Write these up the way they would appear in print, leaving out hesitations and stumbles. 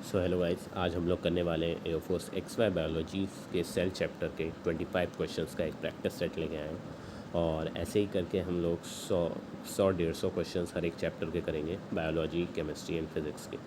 So hello guys, आज हम लोग करने वाले हैं एयरफोर्स XY बायोलॉजी के सेल चैप्टर के 25 क्वेश्चंस का एक प्रैक्टिस सेट लेके आए हैं। और ऐसे ही करके हम लोग 100-150 क्वेश्चंस हर एक चैप्टर के करेंगे, बायोलॉजी, केमिस्ट्री एंड फिज़िक्स के।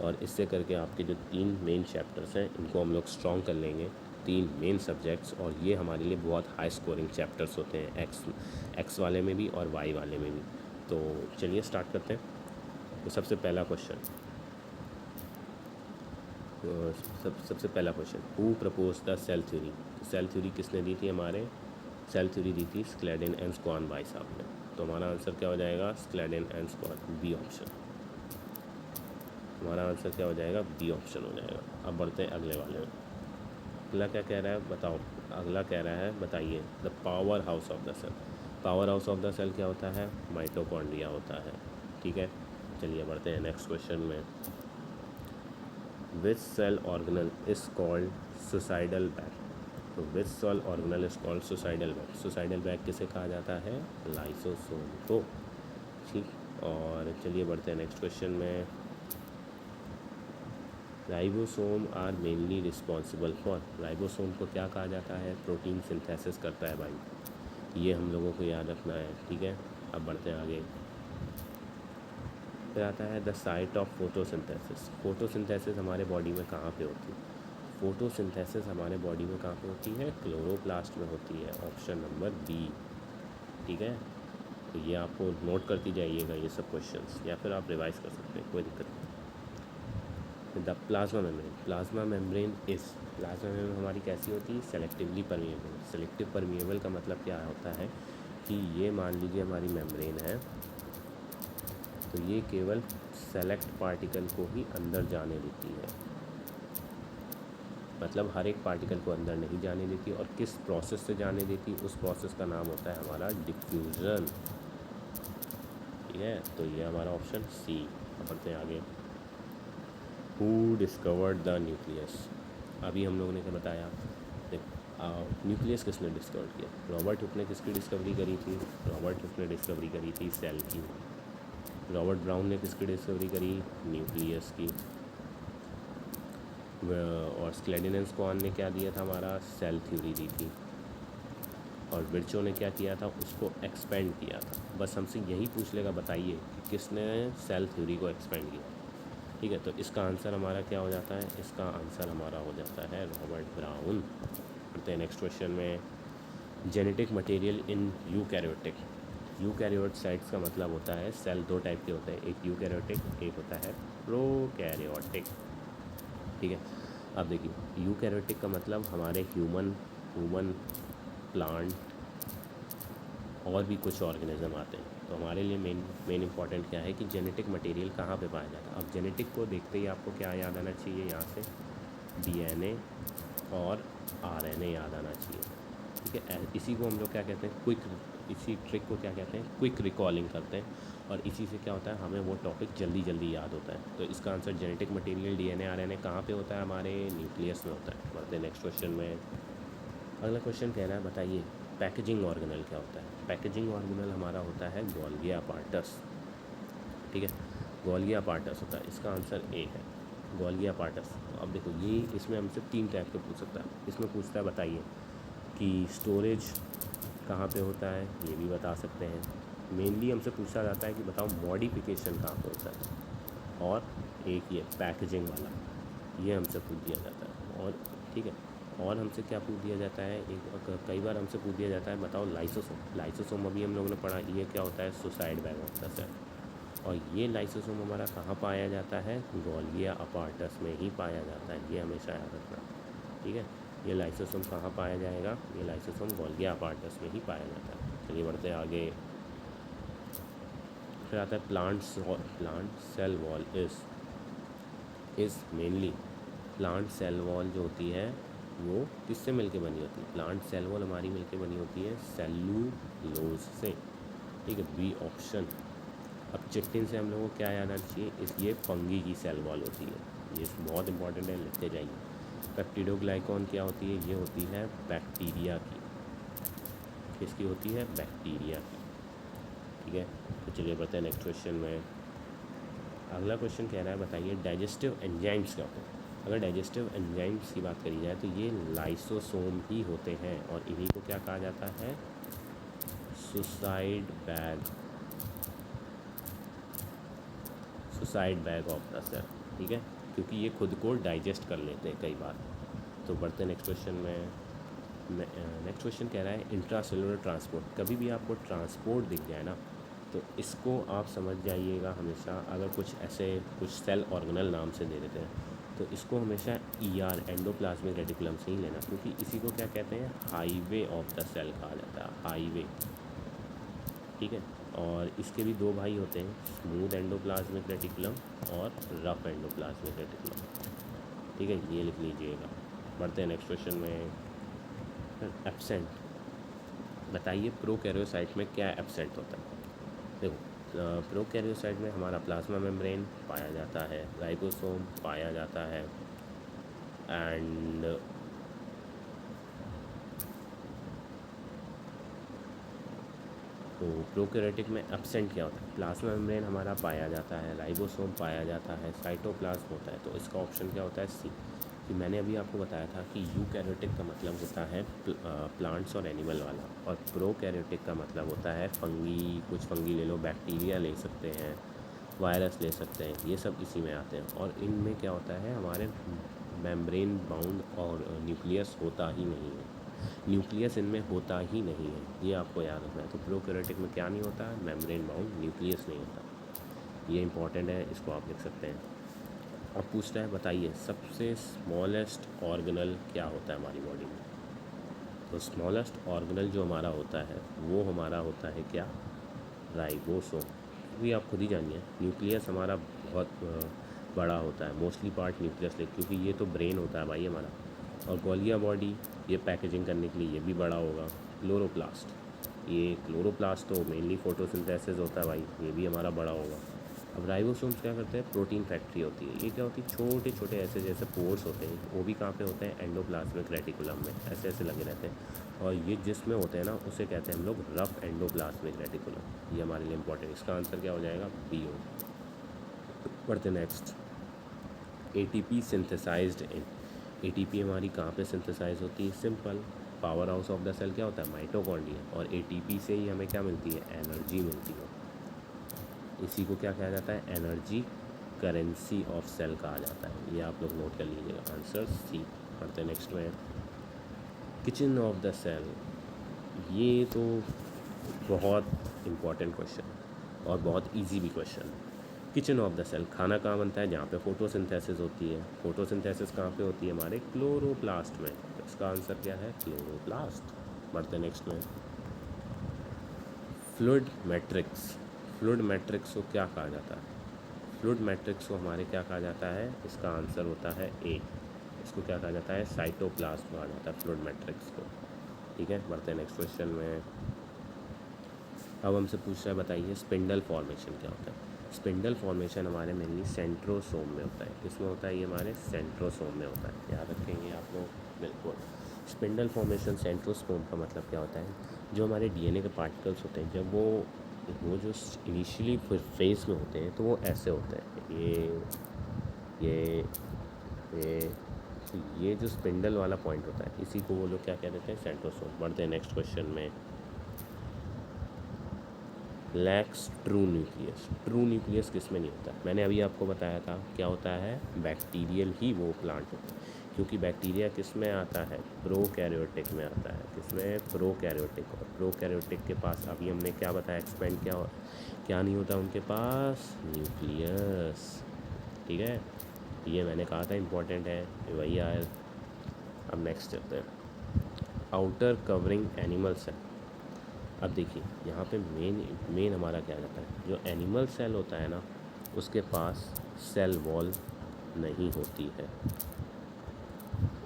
और इससे करके आपके जो 3 मेन चैप्टर्स हैं इनको हम लोग स्ट्रॉन्ग कर लेंगे, 3 मेन सब्जेक्ट्स। और ये हमारे लिए बहुत हाई स्कोरिंग चैप्टर्स होते हैं, एक्स वाले में भी और वाई वाले में भी। तो चलिए स्टार्ट करते हैं। तो सबसे पहला क्वेश्चन, सबसे पहला question, who propose the cell theory. Cell theory किसने दी थी? हमारे सेल थ्योरी दी थी स्क्लेडेन एंड स्क्वान भाई साहब ने। तो हमारा आंसर क्या हो जाएगा? स्क्लेडेन एंड स्क्वान, बी ऑप्शन। हमारा आंसर क्या हो जाएगा? बी ऑप्शन हो जाएगा। अब बढ़ते हैं अगले वाले में। अगला क्या कह रहा है बताओ? अगला कह रहा है बताइए the powerhouse of the cell. Powerhouse of the cell क्या होता है? माइटोकॉन्ड्रिया होता है। ठीक है, चलिए बढ़ते हैं नेक्स्ट क्वेश्चन में। Which cell organelle is called suicidal bag. तो which cell organelle is called suicidal bag. Suicidal bag किसे कहा जाता है? लाइसोसोम को। ठीक, और चलिए बढ़ते हैं नेक्स्ट क्वेश्चन में। Ribosome are mainly responsible for. Ribosome को क्या कहा जाता है? प्रोटीन सिंथेसिस करता है भाई, ये हम लोगों को याद रखना है। ठीक है, अब बढ़ते हैं आगे। फिर आता है the site of photosynthesis. Photosynthesis हमारे बॉडी में कहाँ पे होती है? फोटोसिंथेसिस हमारे बॉडी में कहाँ पे होती है? क्लोरोप्लास्ट में होती है, ऑप्शन नंबर बी। ठीक है, तो ये आपको नोट करती जाइएगा ये सब क्वेश्चंस, या फिर आप रिवाइज कर सकते हैं, कोई दिक्कत नहीं। The plasma membrane. Plasma membrane plasma membrane हमारी कैसी होती है? Selectively permeable. सेलेक्टिव परमिएबल का मतलब क्या होता है कि ये मान लीजिए हमारी मेम्ब्रेन है, तो ये केवल सेलेक्ट पार्टिकल को ही अंदर जाने देती है, मतलब हर एक पार्टिकल को अंदर नहीं जाने देती। और किस प्रोसेस से जाने देती? उस प्रोसेस का नाम होता है हमारा डिफ्यूज़न। ठीक है, तो ये हमारा ऑप्शन सी। अब बढ़ते हैं आगे। Who discovered the nucleus. अभी हम लोगों ने क्या बताया? न्यूक्लियस किसने डिस्कवर किया? रॉबर्ट हुक ने किसकी डिस्कवरी करी थी? रॉबर्ट हुक ने डिस्कवरी करी थी सेल की। रॉबर्ट ब्राउन ने किसकी डिस्कवरी करी? न्यूक्लियस की। और स्क्लेडेन एंड स्क्वान ने क्या दिया था? हमारा सेल थ्योरी दी थी। और विर्चो ने क्या किया था? उसको एक्सपेंड किया था। बस हमसे यही पूछ लेगा बताइए कि किसने सेल थ्योरी को एक्सपेंड किया। ठीक है, तो इसका आंसर हमारा क्या हो जाता है? इसका आंसर हमारा हो जाता है रॉबर्ट ब्राउन। करते हैं नेक्स्ट क्वेश्चन में। Genetic material in eukaryotic. Eukaryocytes का मतलब होता है सेल दो टाइप के होते हैं, एक यूकैरियोटिक, एक होता है प्रोकैरियोटिक। ठीक है, अब देखिए यूकैरियोटिक का मतलब हमारे ह्यूमन प्लांट और भी कुछ ऑर्गेनिज्म आते हैं। तो हमारे लिए मेन इंपॉर्टेंट क्या है कि जेनेटिक मटेरियल कहाँ पे पाया जाता है। अब जेनेटिक को देखते ही आपको क्या याद आना चाहिए? यहाँ से DNA और RNA याद आना चाहिए। ठीक है, इसी को हम लोग क्या कहते हैं? इसी ट्रिक को क्या कहते हैं? क्विक रिकॉलिंग करते हैं। और इसी से क्या होता है? हमें वो टॉपिक जल्दी याद होता है। तो इसका answer genetic material DNA RNA कहाँ पे होता है? हमारे न्यूक्लियस में होता है। बढ़ते हैं नेक्स्ट क्वेश्चन में। अगला क्वेश्चन कह रहा है बताइए पैकेजिंग ऑर्गेनल क्या होता है? पैकेजिंग ऑर्गेनल हमारा होता है गोल्गी अपार्टस। ठीक है, गोल्गी अपार्टस होता है। इसका आंसर ए है, गोल्गी अपार्टस। अब देखो ये इसमें हमसे 3 टाइप के पूछ सकता है। इसमें पूछता है बताइए कि स्टोरेज कहाँ पे होता है, ये भी बता सकते हैं। मेनली हमसे पूछा जाता है कि बताओ मॉडिफिकेशन कहाँ पे होता है। और एक ये पैकेजिंग वाला, ये हमसे पूछ दिया जाता है। और ठीक है, और हमसे क्या पूछ दिया जाता है? कई बार हमसे पूछ दिया जाता है बताओ लाइसोसोम। लाइसोसोम अभी हम लोगों ने पढ़ा, ये क्या होता है? Suicide bag of the cell. और ये लाइसोसोम हमारा कहाँ पाया जाता है? गोल्गी अपार्टस में ही पाया जाता है, ये हमेशा याद रखना। ठीक है, ये लाइसोसोम कहाँ पाया जाएगा? ये लाइसोसोम गोल्गी अपार्टस में ही पाया जाता है। चलिए बढ़ते हैं आगे। फिर आता है plant cell wall is mainly. Plant cell wall जो होती है वो किससे मिलके बनी होती है? प्लांट सेल वॉल हमारी मिलके बनी होती है सेल्यूलोज से। ठीक है, बी ऑप्शन। अब चिक्टिन से हम लोगों को क्या याद आना चाहिए? ये फंगी की सेल वॉल होती है, ये ठीक इंपॉर्टेंट है, लिखते जाइए। पेप्टिडोग्लाइकॉन क्या होती है? ये होती है बैक्टीरिया की। किसकी होती है? बैक्टीरिया की। ठीक है, तो चलिए बढ़ते हैं नेक्स्ट क्वेश्चन में। अगला क्वेश्चन कह रहा है बताइए डाइजेस्टिव एंजाइम्स क्या होते हैं। अगर डाइजेस्टिव एंजाइम्स की बात करी जाए तो ये लाइसोसोम ही होते हैं और इन्हीं को क्या कहा जाता है, suicide bag of the cell, ठीक है, क्योंकि ये खुद को डाइजेस्ट कर लेते हैं कई बार। तो बढ़ते हैं नेक्स्ट क्वेश्चन में। नेक्स्ट क्वेश्चन कह रहा है इंट्रासेलुलर ट्रांसपोर्ट। कभी भी आपको ट्रांसपोर्ट दिख जाए ना तो इसको आप समझ जाइएगा हमेशा, अगर कुछ ऐसे कुछ सेल ऑर्गेनल नाम से दे देते हैं तो इसको हमेशा ER एंडोप्लाज्मिक रेटिकुलम से ही लेना, क्योंकि इसी को क्या कहते हैं, हाईवे ऑफ द सेल कहा जाता है, हाईवे, ठीक है। और इसके भी दो भाई होते हैं, स्मूथ एंडोप्लाज्मिक रेटिकुलम और रफ एंडोप्लाज्मिक रेटिकुलम, ठीक है, ये लिख लीजिएगा। बढ़ते हैं नेक्स्ट क्वेश्चन में। एब्सेंट, बताइए प्रोकैरियोसाइट में क्या एब्सेंट होता है। देखो प्रोकैरियोसाइट में हमारा प्लाज्मा मेम्ब्रेन पाया जाता है, राइबोसोम पाया जाता है, एंड तो प्रोकैरियोटिक में एब्सेंट क्या होता है, प्लाज्मा मेम्ब्रेन हमारा पाया जाता है, राइबोसोम पाया जाता है, साइटोप्लाज्म होता है। तो इसका ऑप्शन क्या होता है, सी। कि मैंने अभी आपको बताया था कि यूकैरियोटिक का मतलब होता है प्लांट्स और एनिमल वाला, और प्रोकैरियोटिक का मतलब होता है फंगी, कुछ फंगी ले लो, बैक्टीरिया ले सकते हैं, वायरस ले सकते हैं, ये सब इसी में आते हैं। और इनमें क्या होता है, हमारे मेम्ब्रेन बाउंड और न्यूक्लियस होता ही नहीं है, न्यूक्लियस इनमें होता ही नहीं है, ये आपको याद रखना है। तो प्रोकैरियोटिक में क्या नहीं होता है, मेम्ब्रेन बाउंड न्यूक्लियस नहीं होता, ये इंपॉर्टेंट है, इसको आप लिख सकते हैं। अब पूछता है बताइए सबसे स्मॉलेस्ट ऑर्गेनल क्या होता है हमारी बॉडी में। तो स्मॉलेस्ट ऑर्गेनल जो हमारा होता है वो हमारा होता है क्या, राइबोसोम। भी आप खुद ही जानिए, न्यूक्लियस हमारा बहुत बड़ा होता है, मोस्टली पार्ट न्यूक्लियस ले, क्योंकि ये तो ब्रेन होता है भाई हमारा। और गोलिया बॉडी ये पैकेजिंग करने के लिए ये भी बड़ा होगा। क्लोरोप्लास्ट, ये क्लोरोप्लास्ट तो मेनली फोटोसिंथेसिस होता है भाई, ये भी हमारा बड़ा होगा। अब राइबोसोम्स क्या करते हैं, प्रोटीन फैक्ट्री होती है। ये क्या होती है, छोटे छोटे ऐसे जैसे पोर्स होते हैं, वो भी कहाँ पे होते हैं, एंडोप्लाज्मिक रेटिकुलम में ऐसे ऐसे लगे रहते हैं। और ये जिसमें होते हैं ना उसे कहते हैं हम लोग रफ एंडोप्लाज्मिक रेटिकुलम, ये हमारे लिए इंपॉर्टेंट। इसका आंसर क्या हो जाएगा, बी हो। बढ़ते next, ATP synthesized in. ATP हमारी कहाँ पे सिंथेसाइज होती है, simple, powerhouse of the cell क्या होता है, माइटोकॉन्ड्रिया। और ATP से ही हमें क्या मिलती है, एनर्जी मिलती है। इसी को क्या कहा जाता है, एनर्जी करेंसी ऑफ सेल कहा जाता है, ये आप लोग नोट कर लीजिएगा, आंसर सी। पढ़ते हैं नेक्स्ट में, किचन ऑफ द सेल। ये तो बहुत इम्पॉर्टेंट क्वेश्चन और बहुत इजी भी question. Kitchen of the cell, खाना कहाँ बनता है, जहाँ पे फोटोसिंथेसिस होती है। फोटोसिंथेसिस कहाँ पे होती है, हमारे क्लोरोप्लास्ट में। इसका आंसर क्या है, क्लोरोप्लास्ट। बढ़ते हैं नेक्स्ट में, फ्लूइड मैट्रिक्स। फ्लूइड मैट्रिक्स को क्या कहा जाता है, फ्लूइड मैट्रिक्स को हमारे क्या कहा जाता है, इसका आंसर होता है ए। इसको क्या कहा जाता है, साइटोप्लाज्म कहा जाता है फ्लूइड मैट्रिक्स को, ठीक है। बढ़ते हैं नेक्स्ट क्वेश्चन में। अब हमसे पूछ रहा है बताइए स्पिंडल फॉर्मेशन क्या होता है। स्पिंडल फॉर्मेशन हमारे मेनली सेंट्रोसोम में होता है। किसमें होता है, ये हमारे सेंट्रोसोम में होता है, याद रखेंगे आप लोग बिल्कुल। स्पिंडल फॉर्मेशन सेंट्रोसोम का मतलब क्या होता है, जो हमारे DNA के पार्टिकल्स होते हैं, जब वो जो इनिशियली फेज में होते हैं तो वो ऐसे होते हैं, ये जो स्पिंडल वाला पॉइंट होता है इसी को वो लोग क्या कह देते हैं, सेंट्रोसोम। बढ़ते हैं नेक्स्ट क्वेश्चन में, lakhs true nucleus. True nucleus किस में नहीं होता, मैंने अभी आपको बताया था क्या होता है, बैक्टीरियल ही वो प्लांट होता है, क्योंकि बैक्टीरिया किस में आता है, प्रोकैरियोटिक में आता है। किसमें, प्रोकैरियोटिक। और प्रोकैरियोटिक के पास अभी हमने क्या बताया, एक्सपेंड क्या नहीं होता उनके पास, न्यूक्लियस, ठीक है, ये मैंने कहा था इंपॉर्टेंट है, वही आया। अब नेक्स्ट चलते हैं, आउटर कवरिंग एनिमल सेल। अब देखिए यहाँ पे मेन हमारा क्या जाता है, जो एनिमल सेल होता है ना उसके पास सेल वॉल नहीं होती है,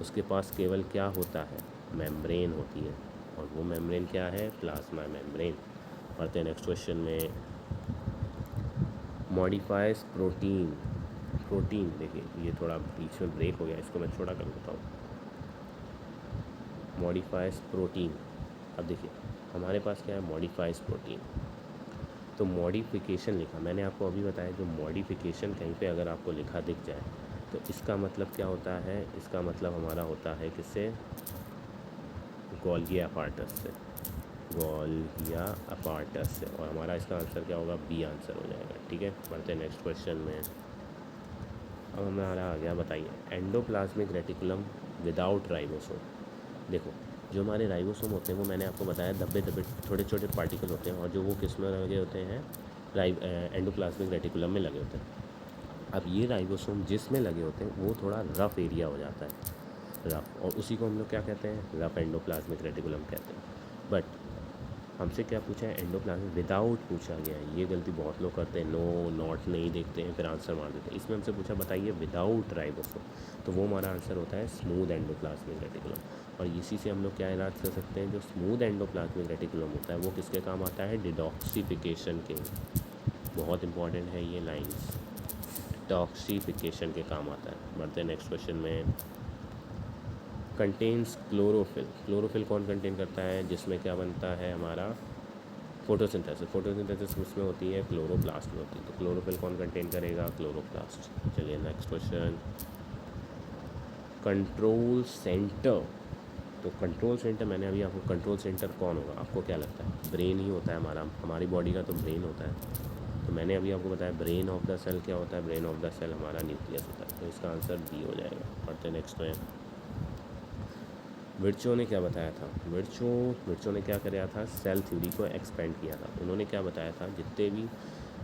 उसके पास केवल क्या होता है, मेम्ब्रेन होती है, और वो मेम्ब्रेन क्या है, प्लाज्मा मेम्ब्रेन। पढ़ते हैं नेक्स्ट क्वेश्चन में, मॉडिफाइज प्रोटीन। प्रोटीन देखिए ये थोड़ा बीच में ब्रेक हो गया, इसको मैं छोटा कर देता हूँ। मॉडिफाइज प्रोटीन, अब देखिए हमारे पास क्या है, मॉडिफाइज प्रोटीन। तो मॉडिफिकेशन लिखा, मैंने आपको अभी बताया जो मॉडिफिकेशन कहीं पे अगर आपको लिखा दिख जाए तो इसका मतलब क्या होता है, इसका मतलब हमारा होता है किससे, गोल्गिया अपार्टस से, गोल्गिया अपार्टस से, और हमारा इसका आंसर क्या होगा, बी आंसर हो जाएगा। ठीक है, बढ़ते हैं नेक्स्ट क्वेश्चन में। अब हमारा आ गया, बताइए एंडोप्लाज्मिक रेटिकुलम विदाउट राइबोसोम। देखो जो हमारे राइबोसोम होते हैं वो मैंने आपको बताया धब्बे धब्बे छोटे छोटे पार्टिकल होते हैं, और जो वो किस में लगे होते हैं, एंडोप्लाज्मिक रेटिकुलम में लगे होते हैं। अब ये राइबोसोम जिसमें लगे होते हैं वो थोड़ा रफ़ एरिया हो जाता है, रफ़, और उसी को हम लोग क्या कहते हैं, रफ़ एंडोप्लाज्मिक रेटिकुलम कहते हैं। बट हमसे क्या पूछा है, एंडोप्लाज्मिक विदाउट पूछा गया है, ये गलती बहुत लोग करते हैं, नो नॉट नहीं देखते हैं फिर आंसर मार देते हैं। इसमें हमसे पूछा बताइए विदाउट राइबोसोम, तो वो हमारा आंसर होता है स्मूथ एंडोप्लाज्मिक रेटिकुलम। और इसी से हम लोग क्या इलाज कर सकते हैं, जो स्मूथ एंडोप्लाज्मिक रेटिकुलम होता है वो किसके काम आता है, डिटॉक्सिफिकेशन के, बहुत इंपॉर्टेंट है ये लाइन्स, डिटॉक्सिफिकेशन के काम आता है। बढ़ते हैं नेक्स्ट क्वेश्चन में। कंटेन्स क्लोरोफिल, क्लोरोफिल कौन कंटेन करता है, जिसमें क्या बनता है हमारा, फोटोसिंथेसिस, फोटोसिंथेसिस उसमें होती है क्लोरोप्लास्ट में होती है, तो क्लोरोफिल कौन कंटेन करेगा, क्लोरोप्लास्ट। चलिए नेक्स्ट क्वेश्चन। कंट्रोल सेंटर, तो कंट्रोल सेंटर मैंने अभी आपको, कंट्रोल सेंटर कौन होगा, आपको क्या लगता है, ब्रेन ही होता है हमारा, हमारी बॉडी का तो ब्रेन होता है। तो मैंने अभी आपको बताया ब्रेन ऑफ द सेल क्या होता है, ब्रेन ऑफ द सेल हमारा न्यूक्लियस होता है, तो इसका आंसर बी हो जाएगा। पढ़ते नेक्स्ट में। विर्चो ने क्या बताया था, विर्चो ने क्या कराया था, सेल थ्योरी को एक्सपेंड किया था। उन्होंने क्या बताया था,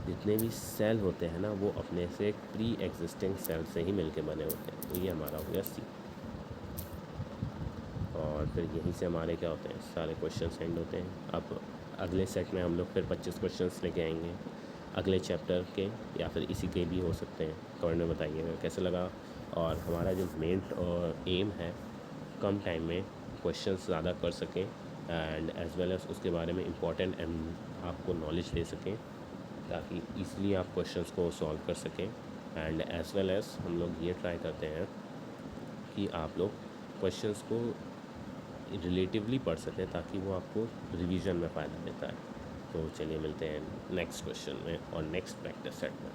जितने भी सेल होते हैं ना वो अपने से एक प्री एग्जिस्टिंग सेल से ही मिलके बने होते हैं, तो ये हमारा हो गया सी। और फिर यहीं से हमारे क्या होते हैं, सारे क्वेश्चन एंड होते हैं। अब अगले सेट में हम लोग फिर 25 क्वेश्चंस लेके आएंगे अगले चैप्टर के, या फिर इसी के भी हो सकते हैं। कमेंट में बताइएगा कैसा लगा। और हमारा जो मेन एम है कम टाइम में क्वेश्चंस ज़्यादा कर सकें, एंड एज वेल एज उसके बारे में इम्पोर्टेंट आपको नॉलेज दे सकें, ताकि ईज़िली आप क्वेश्चंस को सॉल्व कर सकें। एंड एज वेल एज हम लोग ये ट्राई करते हैं कि आप लोग क्वेश्चंस को रिलेटिवली पढ़ सकें, ताकि वो आपको रिवीजन में फ़ायदा देता है। तो चलिए मिलते हैं नेक्स्ट क्वेश्चन में और नेक्स्ट प्रैक्टिस सेट में।